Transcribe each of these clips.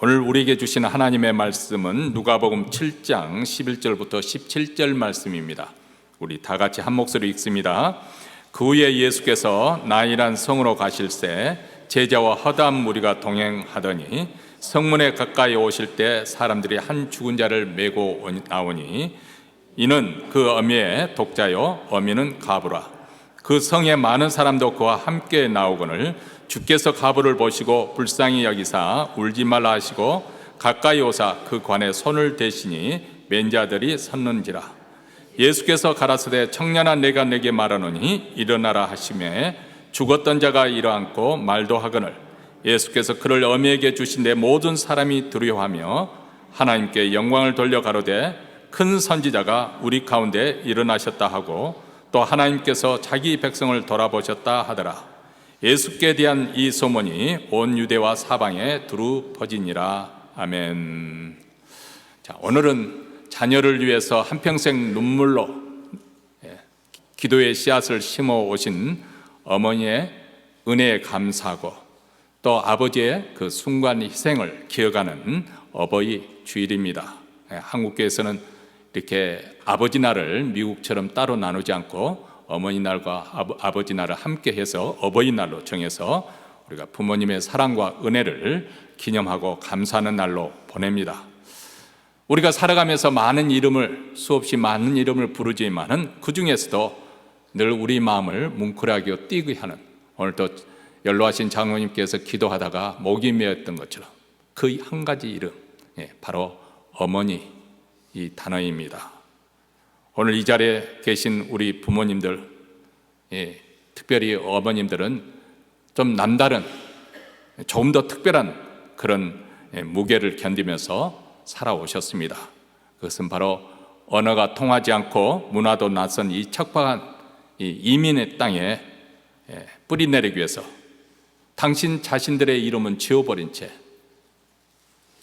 오늘 우리에게 주신 하나님의 말씀은 누가복음 7장 11절부터 17절 말씀입니다. 우리 다 같이 한 목소리 읽습니다. 그 후에 예수께서 나인이란 성으로 가실새 제자와 허다한 무리가 동행하더니 성문에 가까이 오실 때 사람들이 한 죽은 자를 메고 나오니 이는 그 어미의 독자요 어미는 가부라. 그 성에 많은 사람도 그와 함께 나오거늘 주께서 가부를 보시고 불쌍히 여기사 울지 말라 하시고 가까이 오사 그 관에 손을 대시니 맨 자들이 섰는지라. 예수께서 가라사대 청년아 내가 내게 말하노니 일어나라 하시매 죽었던 자가 일어앉고 말도 하거늘 예수께서 그를 어미에게 주신데 모든 사람이 두려워하며 하나님께 영광을 돌려 가로되 큰 선지자가 우리 가운데 일어나셨다 하고 또 하나님께서 자기 백성을 돌아보셨다 하더라. 예수께 대한 이 소문이 온 유대와 사방에 두루 퍼지니라. 아멘. 오늘은 자녀를 위해서 한평생 눈물로 기도의 씨앗을 심어 오신 어머니의 은혜에 감사하고 또 아버지의 그 순간 희생을 기억하는 어버이 주일입니다. 한국교회에서는 이렇게 아버지 날을 미국처럼 따로 나누지 않고 어머니 날과 아버지 날을 함께 해서 어버이날로 정해서 우리가 부모님의 사랑과 은혜를 기념하고 감사하는 날로 보냅니다. 우리가 살아가면서 수없이 많은 이름을 부르지만은 그 중에서도 늘 우리 마음을 뭉클하게 뛰게 하는, 오늘도 연로하신 장로님께서 기도하다가 목이 메었던 것처럼 그 한 가지 이름, 바로 어머니 이 단어입니다. 오늘 이 자리에 계신 우리 부모님들, 특별히 어머님들은 좀 남다른, 조금 더 특별한 그런 무게를 견디면서 살아오셨습니다. 그것은 바로 언어가 통하지 않고 문화도 낯선 이 척박한 이 이민의 땅에 뿌리 내리기 위해서 당신 자신들의 이름은 지워버린 채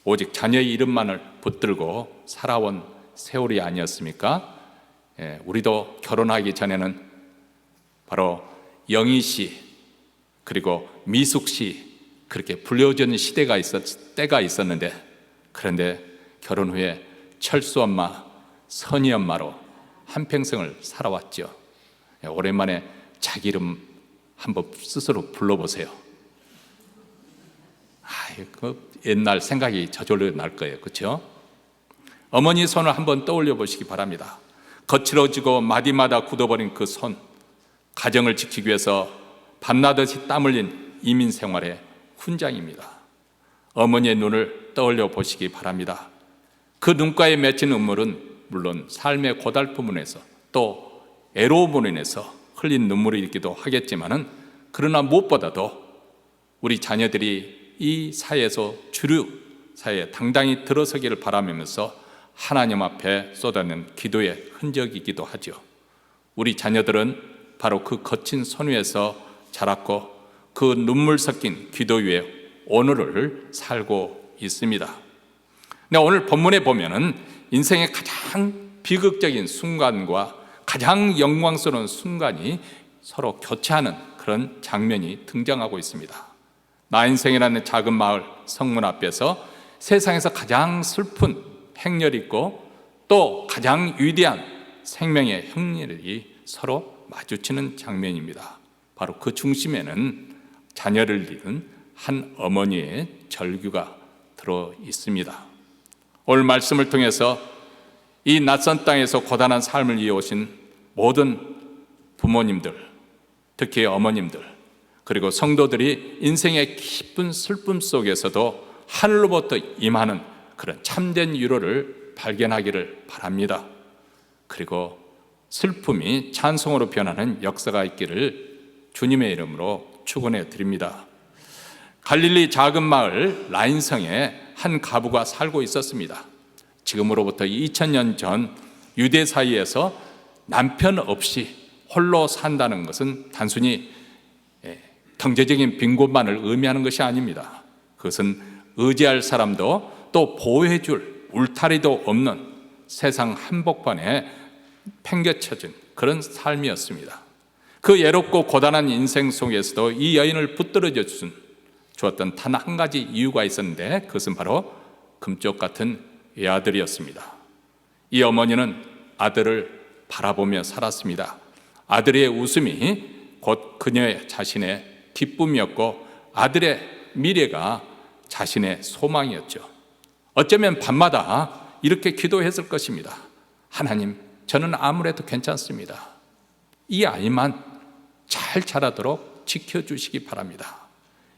오직 자녀의 이름만을 붙들고 살아온 세월이 아니었습니까? 우리도 결혼하기 전에는 바로 영희 씨 그리고 미숙 씨 그렇게 불려지는 때가 있었는데, 그런데 결혼 후에 철수 엄마, 선희 엄마로 한평생을 살아왔죠. 오랜만에 자기 이름 한번 스스로 불러보세요. 그 옛날 생각이 저절로 날 거예요. 그렇죠? 어머니 손을 한번 떠올려 보시기 바랍니다. 거칠어지고 마디마다 굳어버린 그 손, 가정을 지키기 위해서 밤낮없이 땀 흘린 이민 생활의 훈장입니다. 어머니의 눈을 떠올려 보시기 바랍니다. 그 눈가에 맺힌 눈물은 물론 삶의 고달픔에서 또 애로움으로 인해서 흘린 눈물이기도 하겠지만은, 그러나 무엇보다도 우리 자녀들이 이 사회에서 주류 사회에 당당히 들어서기를 바라면서 하나님 앞에 쏟아낸 기도의 흔적이기도 하죠. 우리 자녀들은 바로 그 거친 손 위에서 자랐고 그 눈물 섞인 기도 위에 오늘을 살고 있습니다. 근데 오늘 본문에 보면은 인생의 가장 비극적인 순간과 가장 영광스러운 순간이 서로 교차하는 그런 장면이 등장하고 있습니다. 나인성이라는 작은 마을 성문 앞에서 세상에서 가장 슬픈 행렬이 있고 또 가장 위대한 생명의 행렬이 서로 마주치는 장면입니다. 바로 그 중심에는 자녀를 잃은 한 어머니의 절규가 들어 있습니다. 오늘 말씀을 통해서 이 낯선 땅에서 고단한 삶을 이어오신 모든 부모님들, 특히 어머님들, 그리고 성도들이 인생의 깊은 슬픔 속에서도 하늘로부터 임하는 그런 참된 위로를 발견하기를 바랍니다. 그리고 슬픔이 찬송으로 변하는 역사가 있기를 주님의 이름으로 축원해 드립니다. 갈릴리 작은 마을 나인성에 한 가부가 살고 있었습니다. 지금으로부터 2000년 전 유대 사이에서 남편 없이 홀로 산다는 것은 단순히 경제적인 빈곤만을 의미하는 것이 아닙니다. 그것은 의지할 사람도 또 보호해줄 울타리도 없는 세상 한복판에 팽개쳐진 그런 삶이었습니다. 그 애롭고 고단한 인생 속에서도 이 여인을 붙들어줘 준 주었던 단 한 가지 이유가 있었는데 그것은 바로 금쪽 같은 외아들이었습니다. 이 어머니는 아들을 바라보며 살았습니다. 아들의 웃음이 곧 그녀의 자신의 기쁨이었고 아들의 미래가 자신의 소망이었죠. 어쩌면 밤마다 이렇게 기도했을 것입니다. 하나님, 저는 아무래도 괜찮습니다. 이 아이만 잘 자라도록 지켜주시기 바랍니다.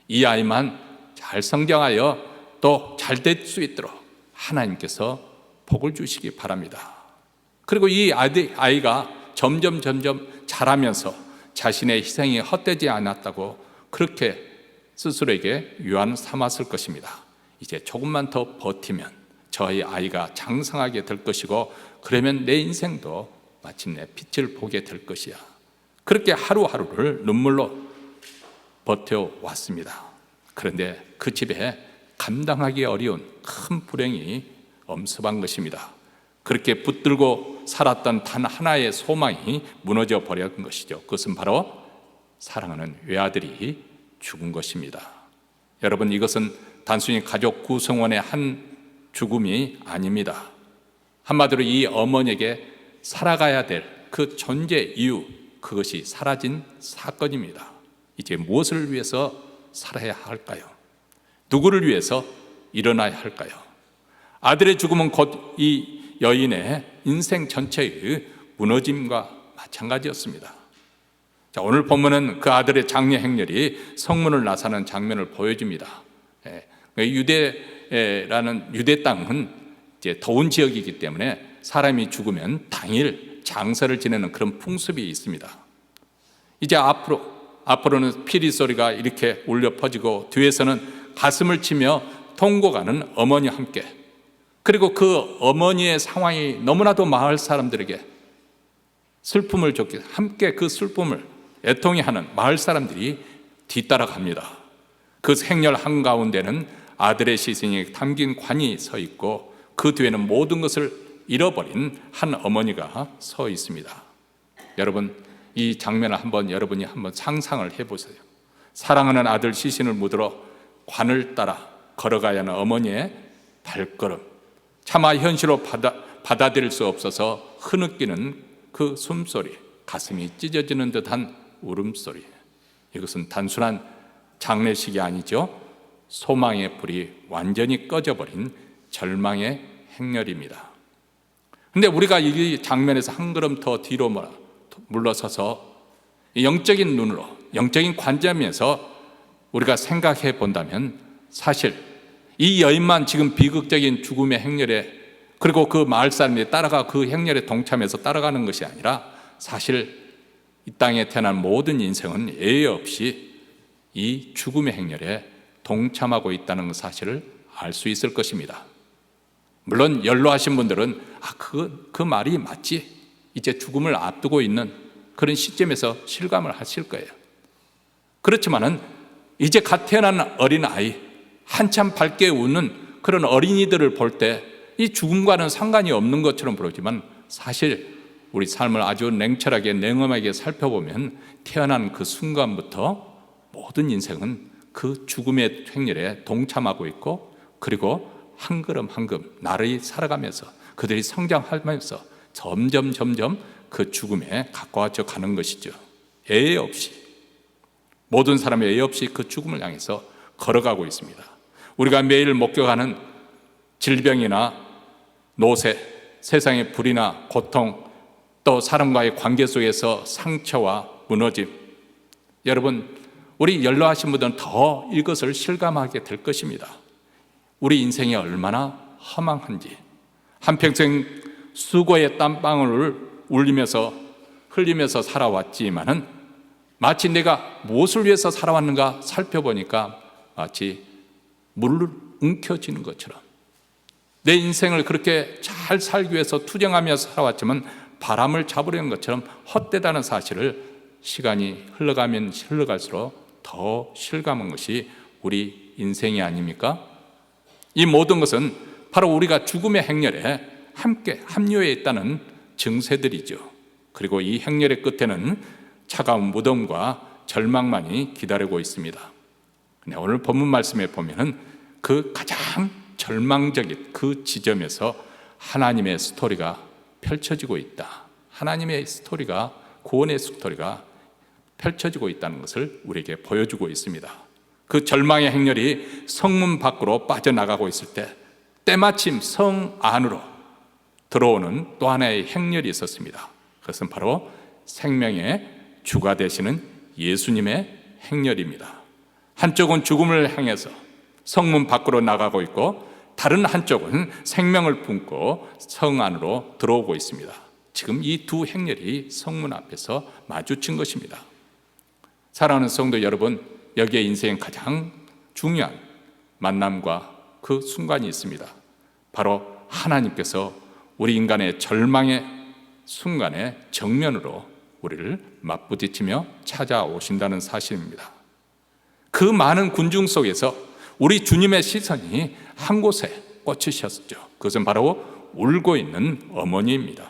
이 아이만 잘 성장하여 또 잘 될 수 있도록 하나님께서 복을 주시기 바랍니다. 그리고 이 아이가 점점 자라면서 자신의 희생이 헛되지 않았다고 그렇게 스스로에게 유한 삼았을 것입니다. 이제 조금만 더 버티면 저희 아이가 장성하게 될 것이고 그러면 내 인생도 마침내 빛을 보게 될 것이야. 그렇게 하루하루를 눈물로 버텨왔습니다. 그런데 그 집에 감당하기 어려운 큰 불행이 엄습한 것입니다. 그렇게 붙들고 살았던 단 하나의 소망이 무너져 버렸던 것이죠. 그것은 바로 사랑하는 외아들이 죽은 것입니다. 여러분, 이것은 단순히 가족 구성원의 한 죽음이 아닙니다. 한마디로 이 어머니에게 살아가야 될 그 존재 이유, 그것이 사라진 사건입니다. 이제 무엇을 위해서 살아야 할까요? 누구를 위해서 일어나야 할까요? 아들의 죽음은 곧 이 여인의 인생 전체의 무너짐과 마찬가지였습니다. 자, 오늘 본문은 그 아들의 장례 행렬이 성문을 나서는 장면을 보여줍니다. 유대라는 유대 땅은 이제 더운 지역이기 때문에 사람이 죽으면 당일 장사를 지내는 그런 풍습이 있습니다. 이제 앞으로는 피리 소리가 이렇게 울려 퍼지고 뒤에서는 가슴을 치며 통곡하는 어머니와 함께, 그리고 그 어머니의 상황이 너무나도 마을 사람들에게 슬픔을 줬기에 함께 그 슬픔을 애통해하는 마을 사람들이 뒤따라갑니다. 그 행렬 한가운데는 아들의 시신이 담긴 관이 서 있고 그 뒤에는 모든 것을 잃어버린 한 어머니가 서 있습니다. 여러분, 이 장면을 여러분이 한번 상상을 해보세요. 사랑하는 아들 시신을 묻으러 관을 따라 걸어가야 하는 어머니의 발걸음, 차마 현실로 받아들일 수 없어서 흐느끼는 그 숨소리, 가슴이 찢어지는 듯한 울음소리. 이것은 단순한 장례식이 아니죠. 소망의 불이 완전히 꺼져버린 절망의 행렬입니다. 그런데 우리가 이 장면에서 한 걸음 더 뒤로 물러서서 영적인 눈으로, 영적인 관점에서 우리가 생각해 본다면 사실 이 여인만 지금 비극적인 죽음의 행렬에, 그리고 그 마을 사람들이 따라가 그 행렬에 동참해서 따라가는 것이 아니라 사실 이 땅에 태어난 모든 인생은 예외 없이 이 죽음의 행렬에 동참하고 있다는 사실을 알 수 있을 것입니다. 물론 연로하신 분들은 그 말이 맞지, 이제 죽음을 앞두고 있는 그런 시점에서 실감을 하실 거예요. 그렇지만은 이제 갓 태어난 어린아이, 한참 밝게 웃는 그런 어린이들을 볼 때 이 죽음과는 상관이 없는 것처럼 보이지만 사실 우리 삶을 아주 냉철하게 냉엄하게 살펴보면 태어난 그 순간부터 모든 인생은 그 죽음의 행렬에 동참하고 있고, 그리고 한 걸음 한 걸음 나를 살아가면서 그들이 성장하면서 점점 그 죽음에 가까워져 가는 것이죠. 예외 없이 모든 사람이 예외 없이 그 죽음을 향해서 걸어가고 있습니다. 우리가 매일 목격하는 질병이나 노쇠, 세상의 불이나 고통, 또 사람과의 관계 속에서 상처와 무너짐, 여러분, 우리 연로하신 분들은 더 이것을 실감하게 될 것입니다. 우리 인생이 얼마나 허망한지, 한평생 수고의 땀방울을 흘리면서 살아왔지만은 마치 내가 무엇을 위해서 살아왔는가 살펴보니까 마치 물을 움켜쥐는 것처럼 내 인생을 그렇게 잘 살기 위해서 투쟁하면서 살아왔지만 바람을 잡으려는 것처럼 헛되다는 사실을 시간이 흘러가면 흘러갈수록 더 실감한 것이 우리 인생이 아닙니까? 이 모든 것은 바로 우리가 죽음의 행렬에 함께 합류해 있다는 증세들이죠. 그리고 이 행렬의 끝에는 차가운 무덤과 절망만이 기다리고 있습니다. 근데 오늘 본문 말씀에 보면은 그 가장 절망적인 그 지점에서 하나님의 스토리가 펼쳐지고 있다. 하나님의 스토리가, 구원의 스토리가 펼쳐지고 있다는 것을 우리에게 보여주고 있습니다. 그 절망의 행렬이 성문 밖으로 빠져나가고 있을 때 때마침 성 안으로 들어오는 또 하나의 행렬이 있었습니다. 그것은 바로 생명의 주가 되시는 예수님의 행렬입니다. 한쪽은 죽음을 향해서 성문 밖으로 나가고 있고 다른 한쪽은 생명을 품고 성 안으로 들어오고 있습니다. 지금 이 두 행렬이 성문 앞에서 마주친 것입니다. 사랑하는 성도 여러분, 여기에 인생의 가장 중요한 만남과 그 순간이 있습니다. 바로 하나님께서 우리 인간의 절망의 순간에 정면으로 우리를 맞부딪히며 찾아오신다는 사실입니다. 그 많은 군중 속에서 우리 주님의 시선이 한 곳에 꽂히셨죠. 그것은 바로 울고 있는 어머니입니다.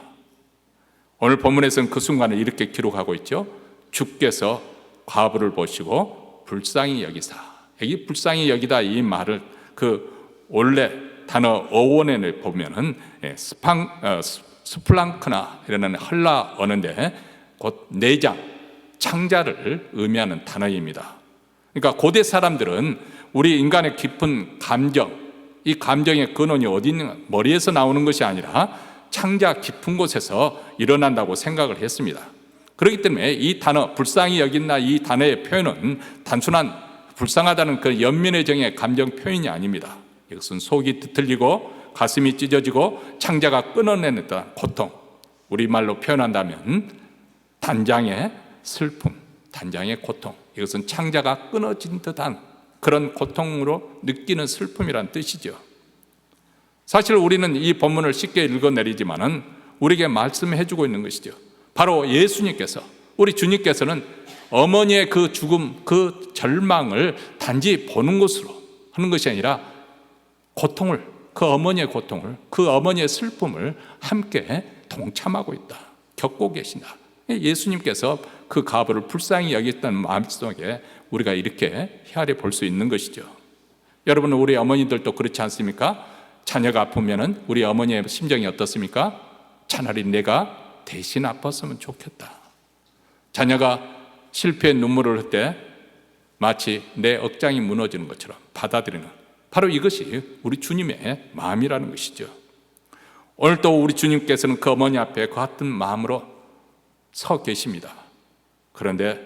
오늘 본문에서는 그 순간을 이렇게 기록하고 있죠. 주께서 과부를 보시고 불쌍히 여기사. 여기 불쌍히 여기다 이 말을 그 원래 단어 어원에 보면은 스플랑크나 이라는 헬라 언어인데 곧 내장, 창자를 의미하는 단어입니다. 그러니까 고대 사람들은 우리 인간의 깊은 감정, 이 감정의 근원이 어디 있는가, 머리에서 나오는 것이 아니라 창자 깊은 곳에서 일어난다고 생각을 했습니다. 그렇기 때문에 이 단어 불쌍히 여긴다, 이 단어의 표현은 단순한 불쌍하다는 그 연민의 정의 감정 표현이 아닙니다. 이것은 속이 뒤틀리고 가슴이 찢어지고 창자가 끊어내는 듯한 고통, 우리말로 표현한다면 단장의 슬픔, 단장의 고통, 이것은 창자가 끊어진 듯한 그런 고통으로 느끼는 슬픔이란 뜻이죠. 사실 우리는 이 본문을 쉽게 읽어내리지만은 우리에게 말씀해 주고 있는 것이죠. 바로 예수님께서, 우리 주님께서는 어머니의 그 죽음, 그 절망을 단지 보는 것으로 하는 것이 아니라 고통을, 그 어머니의 고통을, 그 어머니의 슬픔을 함께 동참하고 있다, 겪고 계신다. 예수님께서 그 과부를 불쌍히 여겼다는 마음속에 우리가 이렇게 헤아려 볼 수 있는 것이죠. 여러분, 우리 어머니들도 그렇지 않습니까? 자녀가 아프면은 우리 어머니의 심정이 어떻습니까? 차라리 내가 대신 아팠으면 좋겠다. 자녀가 실패의 눈물을 흘 때 마치 내 억장이 무너지는 것처럼 받아들이는, 바로 이것이 우리 주님의 마음이라는 것이죠. 오늘 또 우리 주님께서는 그 어머니 앞에 같은 마음으로 서 계십니다. 그런데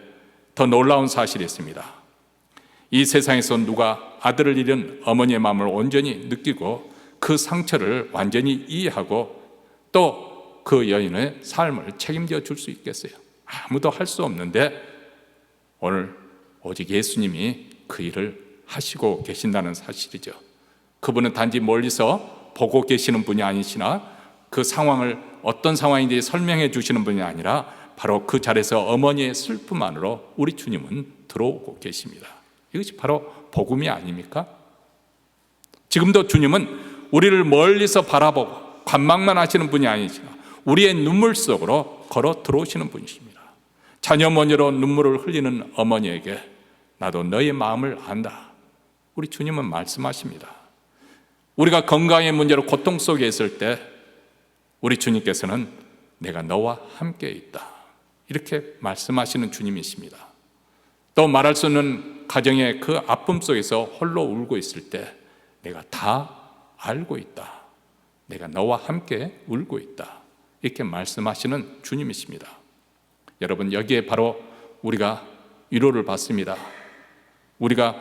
더 놀라운 사실이 있습니다. 이 세상에서 누가 아들을 잃은 어머니의 마음을 온전히 느끼고 그 상처를 완전히 이해하고 또 그 여인의 삶을 책임져 줄 수 있겠어요? 아무도 할 수 없는데 오늘 오직 예수님이 그 일을 하시고 계신다는 사실이죠. 그분은 단지 멀리서 보고 계시는 분이 아니시나 그 상황을 어떤 상황인지 설명해 주시는 분이 아니라 바로 그 자리에서 어머니의 슬픔 안으로 우리 주님은 들어오고 계십니다. 이것이 바로 복음이 아닙니까? 지금도 주님은 우리를 멀리서 바라보고 관망만 하시는 분이 아니시나 우리의 눈물 속으로 걸어 들어오시는 분이십니다. 자녀 모녀로 눈물을 흘리는 어머니에게 나도 너의 마음을 안다, 우리 주님은 말씀하십니다. 우리가 건강의 문제로 고통 속에 있을 때 우리 주님께서는 내가 너와 함께 있다, 이렇게 말씀하시는 주님이십니다. 또 말할 수 없는 가정의 그 아픔 속에서 홀로 울고 있을 때 내가 다 알고 있다, 내가 너와 함께 울고 있다, 이렇게 말씀하시는 주님이십니다. 여러분, 여기에 바로 우리가 위로를 받습니다. 우리가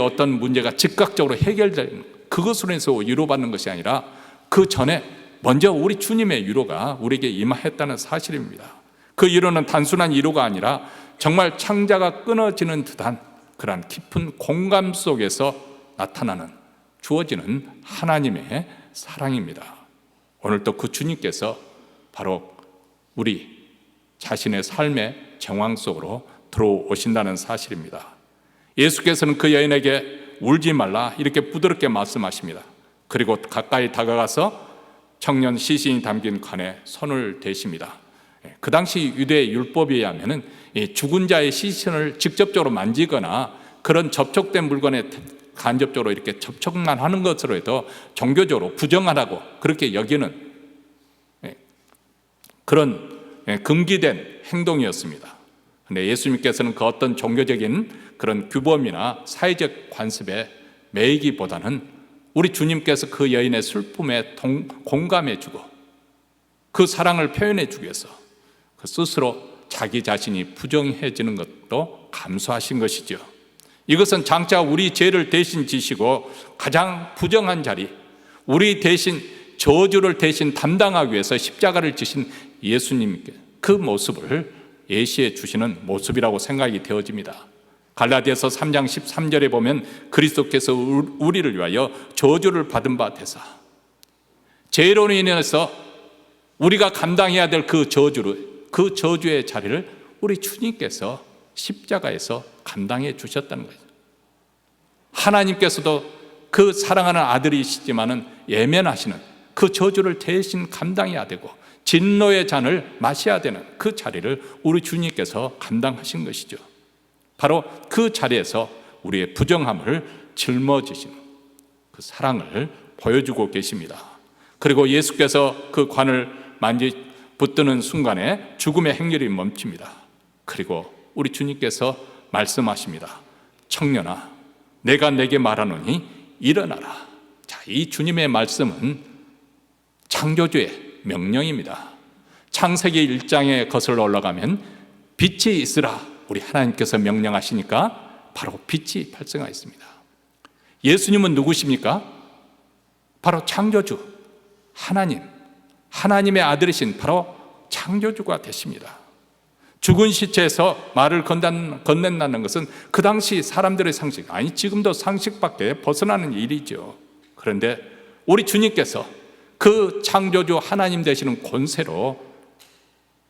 어떤 문제가 즉각적으로 해결되는 그것으로 해서 위로받는 것이 아니라 그 전에 먼저 우리 주님의 위로가 우리에게 임하였다는 사실입니다. 그 위로는 단순한 위로가 아니라 정말 창자가 끊어지는 듯한 그러한 깊은 공감 속에서 나타나는, 주어지는 하나님의 사랑입니다. 오늘도 그 주님께서 바로 우리 자신의 삶의 정황 속으로 들어오신다는 사실입니다. 예수께서는 그 여인에게 울지 말라 이렇게 부드럽게 말씀하십니다. 그리고 가까이 다가가서 청년 시신이 담긴 칸에 손을 대십니다. 그 당시 유대 율법에 의하면 죽은 자의 시신을 직접적으로 만지거나 그런 접촉된 물건에 간접적으로 이렇게 접촉만 하는 것으로 해도 종교적으로 부정하다고 그렇게 여기는 그런 금기된 행동이었습니다. 그런데 예수님께서는 그 어떤 종교적인 그런 규범이나 사회적 관습에 매이기보다는 우리 주님께서 그 여인의 슬픔에 공감해주고 그 사랑을 표현해주기 위해서 그 스스로 자기 자신이 부정해지는 것도 감수하신 것이죠. 이것은 장차 우리 죄를 대신 지시고 가장 부정한 자리, 우리 대신 저주를 대신 담당하기 위해서 십자가를 지신 예수님께 그 모습을 예시해 주시는 모습이라고 생각이 되어집니다. 갈라디아서 3장 13절에 보면 그리스도께서 우리를 위하여 저주를 받은 바 되사 죄로 인해서 우리가 감당해야 될 그 저주의 자리를 우리 주님께서 십자가에서 감당해 주셨다는 거죠. 하나님께서도 그 사랑하는 아들이시지만은 예면하시는 그 저주를 대신 감당해야 되고 진노의 잔을 마셔야 되는 그 자리를 우리 주님께서 감당하신 것이죠. 바로 그 자리에서 우리의 부정함을 짊어지시는 그 사랑을 보여주고 계십니다. 그리고 예수께서 그 관을 붙드는 순간에 죽음의 행렬이 멈춥니다. 그리고 우리 주님께서 말씀하십니다. 청년아, 내가 내게 말하노니 일어나라. 자, 이 주님의 말씀은 창조주의 명령입니다. 창세기 1장에 거슬러 올라가면 빛이 있으라 우리 하나님께서 명령하시니까 바로 빛이 발생하였습니다. 예수님은 누구십니까? 바로 창조주 하나님의 아들이신 바로 창조주가 되십니다. 죽은 시체에서 말을 건넨다는 것은 그 당시 사람들의 상식, 아니 지금도 상식밖에 벗어나는 일이죠. 그런데 우리 주님께서 그 창조주 하나님 되시는 권세로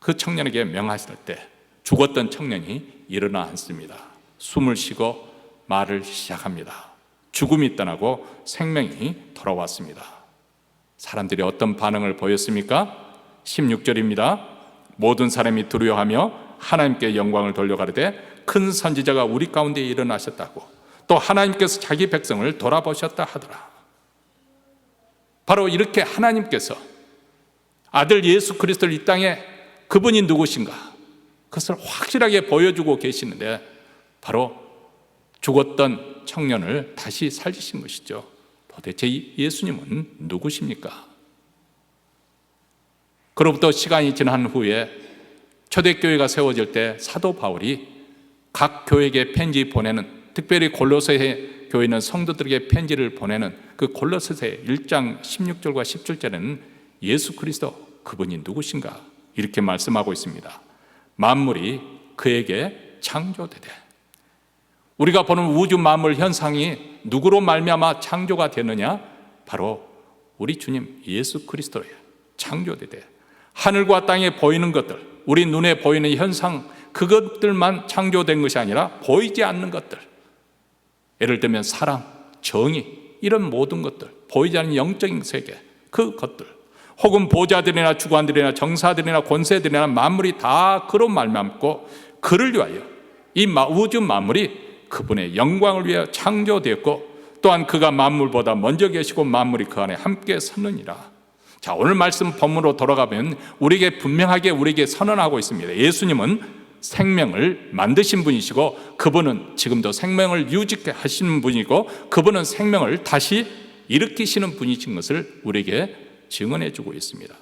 그 청년에게 명하실 때 죽었던 청년이 일어나 앉습니다. 숨을 쉬고 말을 시작합니다. 죽음이 떠나고 생명이 돌아왔습니다. 사람들이 어떤 반응을 보였습니까? 16절입니다. 모든 사람이 두려워하며 하나님께 영광을 돌려가르되 큰 선지자가 우리 가운데 일어나셨다고 또 하나님께서 자기 백성을 돌아보셨다 하더라. 바로 이렇게 하나님께서 아들 예수 그리스도를 이 땅에 그분이 누구신가 그것을 확실하게 보여주고 계시는데 바로 죽었던 청년을 다시 살리신 것이죠. 도대체 예수님은 누구십니까? 그로부터 시간이 지난 후에 초대교회가 세워질 때 사도 바울이 각 교회에게 편지 보내는, 특별히 골로새 교회는 성도들에게 편지를 보내는 그 골로새 1장 16절과 17절에는 예수 그리스도 그분이 누구신가 이렇게 말씀하고 있습니다. 만물이 그에게 창조되되, 우리가 보는 우주 만물 현상이 누구로 말미암아 창조가 되느냐? 바로 우리 주님 예수 그리스도예요. 창조되되 하늘과 땅에 보이는 것들, 우리 눈에 보이는 현상, 그것들만 창조된 것이 아니라 보이지 않는 것들, 예를 들면 사랑, 정의, 이런 모든 것들, 보이지 않는 영적인 세계, 그 것들, 혹은 보좌들이나 주관들이나 정사들이나 권세들이나 만물이 다 그로 말미암고 그를 위하여 이 우주 만물이 그분의 영광을 위하여 창조되었고 또한 그가 만물보다 먼저 계시고 만물이 그 안에 함께 서느니라. 자, 오늘 말씀 본문으로 돌아가면 우리에게 분명하게 우리에게 선언하고 있습니다. 예수님은 생명을 만드신 분이시고 그분은 지금도 생명을 유지케 하시는 분이고 그분은 생명을 다시 일으키시는 분이신 것을 우리에게 증언해 주고 있습니다.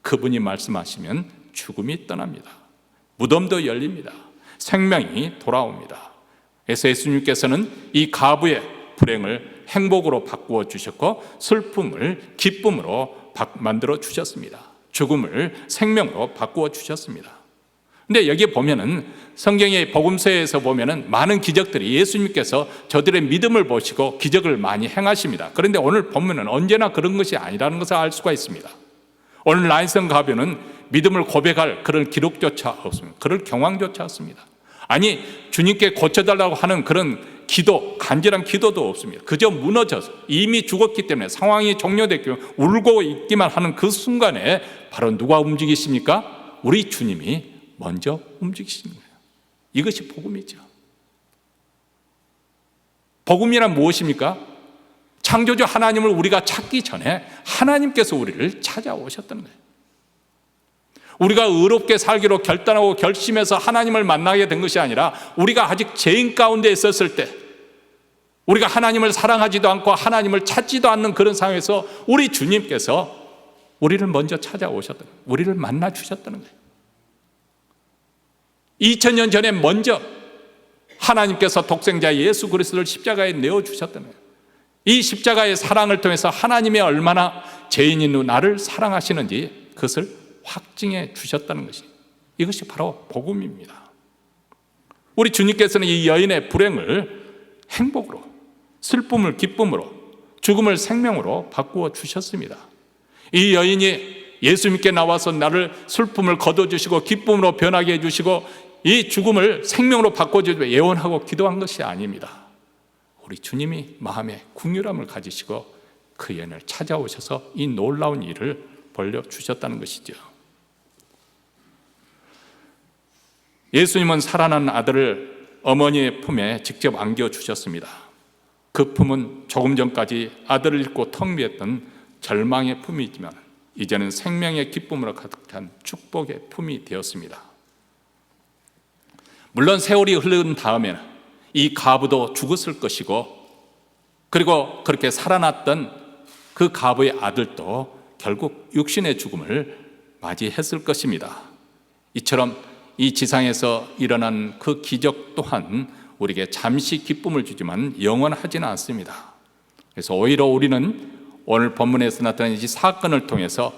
그분이 말씀하시면 죽음이 떠납니다. 무덤도 열립니다. 생명이 돌아옵니다. 그래서 예수님께서는 이 가부의 불행을 행복으로 바꾸어 주셨고 슬픔을 기쁨으로 만들어 주셨습니다. 죽음을 생명으로 바꾸어 주셨습니다. 근데 여기 보면은 성경의 복음서에서 보면은 많은 기적들이 예수님께서 저들의 믿음을 보시고 기적을 많이 행하십니다. 그런데 오늘 본문은 언제나 그런 것이 아니라는 것을 알 수가 있습니다. 오늘 라인성 가변은 믿음을 고백할 그런 기록조차 없습니다. 그럴 경황조차 없습니다. 아니, 주님께 고쳐달라고 하는 그런 기도, 간절한 기도도 없습니다. 그저 무너져서 이미 죽었기 때문에 상황이 종료됐고 울고 있기만 하는 그 순간에 바로 누가 움직이십니까? 우리 주님이 먼저 움직이시는 거예요. 이것이 복음이죠. 복음이란 무엇입니까? 창조주 하나님을 우리가 찾기 전에 하나님께서 우리를 찾아오셨다는 거예요. 우리가 의롭게 살기로 결단하고 결심해서 하나님을 만나게 된 것이 아니라 우리가 아직 죄인 가운데 있었을 때, 우리가 하나님을 사랑하지도 않고 하나님을 찾지도 않는 그런 상황에서 우리 주님께서 우리를 먼저 찾아오셨다는 거예요. 우리를 만나 주셨다는 거예요. 2000년 전에 먼저 하나님께서 독생자 예수 그리스도를 십자가에 내어주셨다는 거예요. 이 십자가의 사랑을 통해서 하나님이 얼마나 죄인인 나를 사랑하시는지 그것을 확증해 주셨다는 것이, 이것이 바로 복음입니다. 우리 주님께서는 이 여인의 불행을 행복으로, 슬픔을 기쁨으로, 죽음을 생명으로 바꾸어 주셨습니다. 이 여인이 예수님께 나와서 나를 슬픔을 거둬주시고 기쁨으로 변하게 해주시고 이 죽음을 생명으로 바꿔주시고 예언하고 기도한 것이 아닙니다. 우리 주님이 마음에 긍휼함을 가지시고 그 여인을 찾아오셔서 이 놀라운 일을 벌려주셨다는 것이죠. 예수님은 살아난 아들을 어머니의 품에 직접 안겨주셨습니다. 그 품은 조금 전까지 아들을 잃고 텅 비었던 절망의 품이지만 이제는 생명의 기쁨으로 가득한 축복의 품이 되었습니다. 물론 세월이 흐른 다음에는 이 과부도 죽었을 것이고, 그리고 그렇게 살아났던 그 과부의 아들도 결국 육신의 죽음을 맞이했을 것입니다. 이처럼 이 지상에서 일어난 그 기적 또한 우리에게 잠시 기쁨을 주지만 영원하지는 않습니다. 그래서 오히려 우리는 오늘 본문에서 나타난 이 사건을 통해서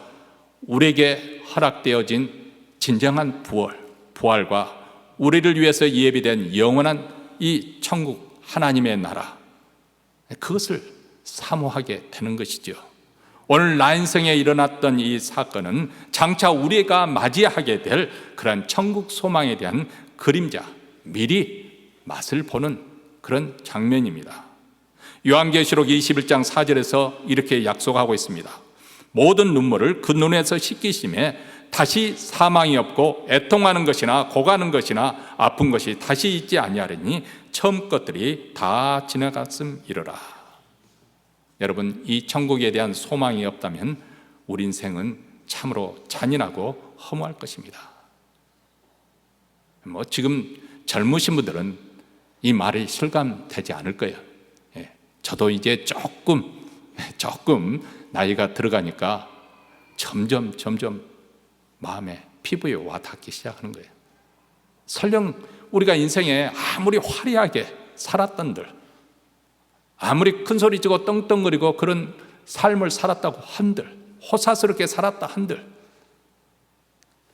우리에게 허락되어진 진정한 부활과 우리를 위해서 예비된 영원한 이 천국 하나님의 나라, 그것을 사모하게 되는 것이죠. 오늘 나 인생에 일어났던 이 사건은 장차 우리가 맞이하게 될 그런 천국 소망에 대한 그림자, 미리 맛을 보는 그런 장면입니다. 요한계시록 21장 4절에서 이렇게 약속하고 있습니다. 모든 눈물을 그 눈에서 씻기심에 다시 사망이 없고 애통하는 것이나 고가는 것이나 아픈 것이 다시 있지 아니하리니 처음 것들이 다 지나갔음이로라. 여러분, 이 천국에 대한 소망이 없다면 우리 인생은 참으로 잔인하고 허무할 것입니다. 지금 젊으신 분들은 이 말이 실감되지 않을 거예요. 저도 이제 조금 나이가 들어가니까 점점 마음에 피부에 와 닿기 시작하는 거예요. 설령 우리가 인생에 아무리 화려하게 살았던들, 아무리 큰 소리 치고 떵떵거리고 그런 삶을 살았다고 한들, 호사스럽게 살았다 한들,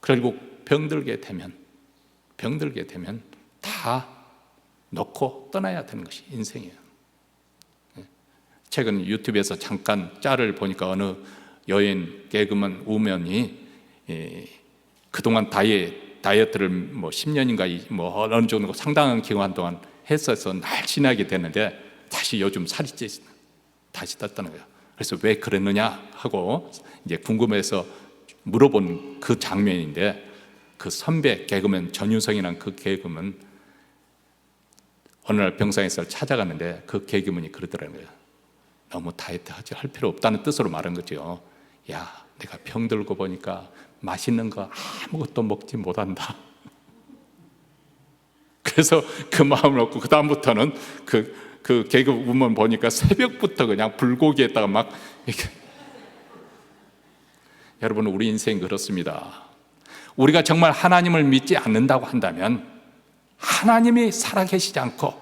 결국 병들게 되면 다 놓고 떠나야 되는 것이 인생이에요. 최근 유튜브에서 잠깐 짤을 보니까 어느 여인 개그맨 우먼이 그동안 다이어트를 10년인가 어느 정도 상당한 기간 동안 했어서 날씬하게 됐는데 다시 요즘 살이 다시 떴다는 거예요. 그래서 왜 그랬느냐 하고 이제 궁금해서 물어본 그 장면인데, 그 선배 개그맨 전유성이라는 그 개그맨 어느 날 병상에서 찾아갔는데 그 개그맨이 그러더라고요. 너무 다이어트 할 필요 없다는 뜻으로 말한 거죠. 야, 내가 병들고 보니까 맛있는 거 아무것도 먹지 못한다. 그래서 그 마음을 먹고 그 다음부터는 그 개그우먼 보니까 새벽부터 그냥 불고기에다가 막 이렇게. 여러분, 우리 인생 그렇습니다. 우리가 정말 하나님을 믿지 않는다고 한다면, 하나님이 살아계시지 않고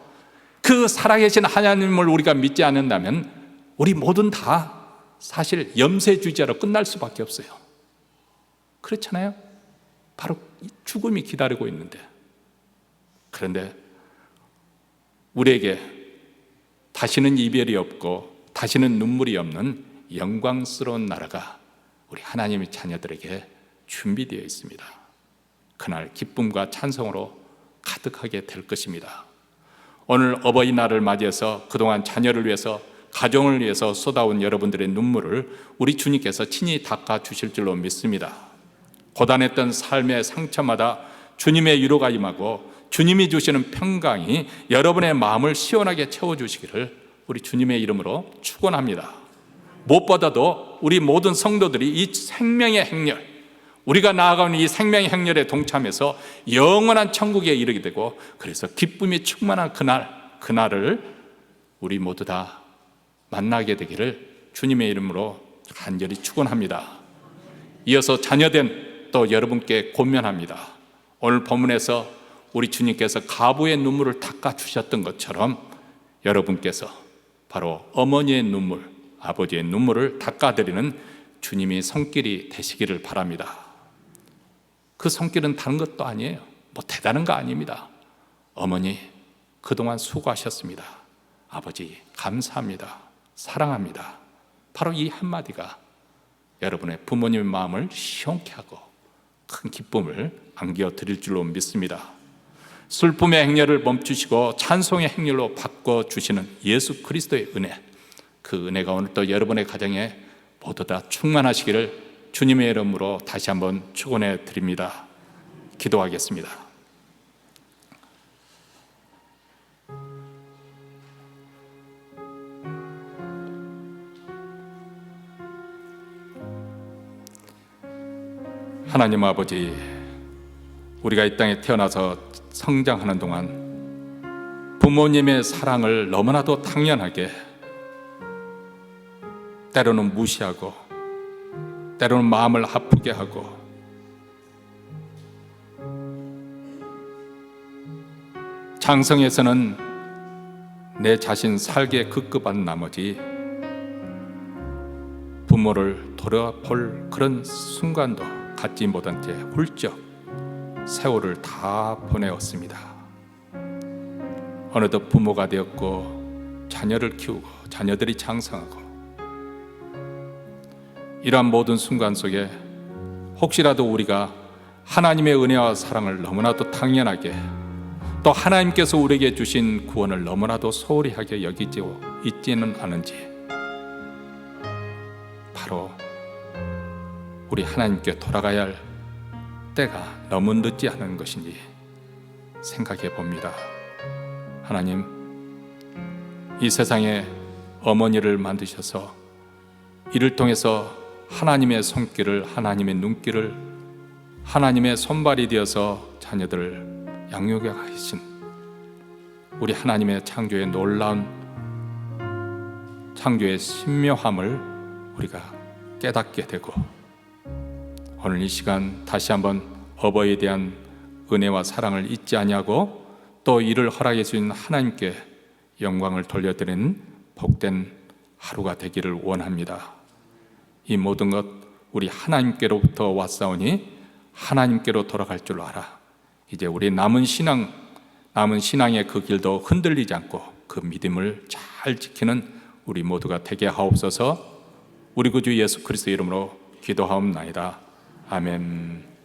그 살아계신 하나님을 우리가 믿지 않는다면 우리 모든 다 사실 염세주의자로 끝날 수밖에 없어요. 그렇잖아요? 바로 죽음이 기다리고 있는데, 그런데 우리에게 다시는 이별이 없고 다시는 눈물이 없는 영광스러운 나라가 우리 하나님의 자녀들에게 준비되어 있습니다. 그날 기쁨과 찬송으로 가득하게 될 것입니다. 오늘 어버이날을 맞이해서 그동안 자녀를 위해서, 가정을 위해서 쏟아온 여러분들의 눈물을 우리 주님께서 친히 닦아주실 줄로 믿습니다. 고단했던 삶의 상처마다 주님의 위로가 임하고 주님이 주시는 평강이 여러분의 마음을 시원하게 채워주시기를 우리 주님의 이름으로 축원합니다. 무엇보다도 우리 모든 성도들이 이 생명의 행렬, 우리가 나아가는 이 생명의 행렬에 동참해서 영원한 천국에 이르게 되고, 그래서 기쁨이 충만한 그날을 우리 모두 다 만나게 되기를 주님의 이름으로 간절히 축원합니다. 이어서 자녀된 또 여러분께 권면합니다. 오늘 본문에서 우리 주님께서 가부의 눈물을 닦아주셨던 것처럼 여러분께서 바로 어머니의 눈물, 아버지의 눈물을 닦아드리는 주님이 손길이 되시기를 바랍니다. 그 손길은 다른 것도 아니에요. 뭐 대단한 거 아닙니다. 어머니 그동안 수고하셨습니다. 아버지 감사합니다. 사랑합니다. 바로 이 한마디가 여러분의 부모님의 마음을 시원케 하고 큰 기쁨을 안겨 드릴 줄로 믿습니다. 슬픔의 행렬을 멈추시고 찬송의 행렬로 바꿔주시는 예수 그리스도의 은혜, 그 은혜가 오늘 또 여러분의 가정에 모두 다 충만하시기를 주님의 이름으로 다시 한번 축원해 드립니다. 기도하겠습니다. 하나님 아버지, 우리가 이 땅에 태어나서 성장하는 동안 부모님의 사랑을 너무나도 당연하게, 때로는 무시하고 때로는 마음을 아프게 하고, 장성에서는 내 자신 살게 급급한 나머지 부모를 돌아볼 그런 순간도 갖지 못한 채 훌쩍 세월을 다 보내었습니다. 어느덧 부모가 되었고 자녀를 키우고 자녀들이 장성하고, 이러한 모든 순간 속에 혹시라도 우리가 하나님의 은혜와 사랑을 너무나도 당연하게, 또 하나님께서 우리에게 주신 구원을 너무나도 소홀히 하게 여기지 있지는 않은지, 바로 우리 하나님께 돌아가야 할 때가 너무 늦지 않은 것인지 생각해 봅니다. 하나님, 이 세상에 어머니를 만드셔서 이를 통해서 하나님의 손길을, 하나님의 눈길을, 하나님의 손발이 되어서 자녀들을 양육해 가신 우리 하나님의 창조의 놀라운 창조의 신묘함을 우리가 깨닫게 되고, 오늘 이 시간 다시 한번 어버이에 대한 은혜와 사랑을 잊지 아니하고 또 이를 허락해 주신 하나님께 영광을 돌려드리는 복된 하루가 되기를 원합니다. 이 모든 것 우리 하나님께로부터 왔사오니 하나님께로 돌아갈 줄 알아. 이제 우리 남은 신앙의 그 길도 흔들리지 않고 그 믿음을 잘 지키는 우리 모두가 되게 하옵소서. 우리 구주 예수 그리스도의 이름으로 기도하옵나이다. 아멘.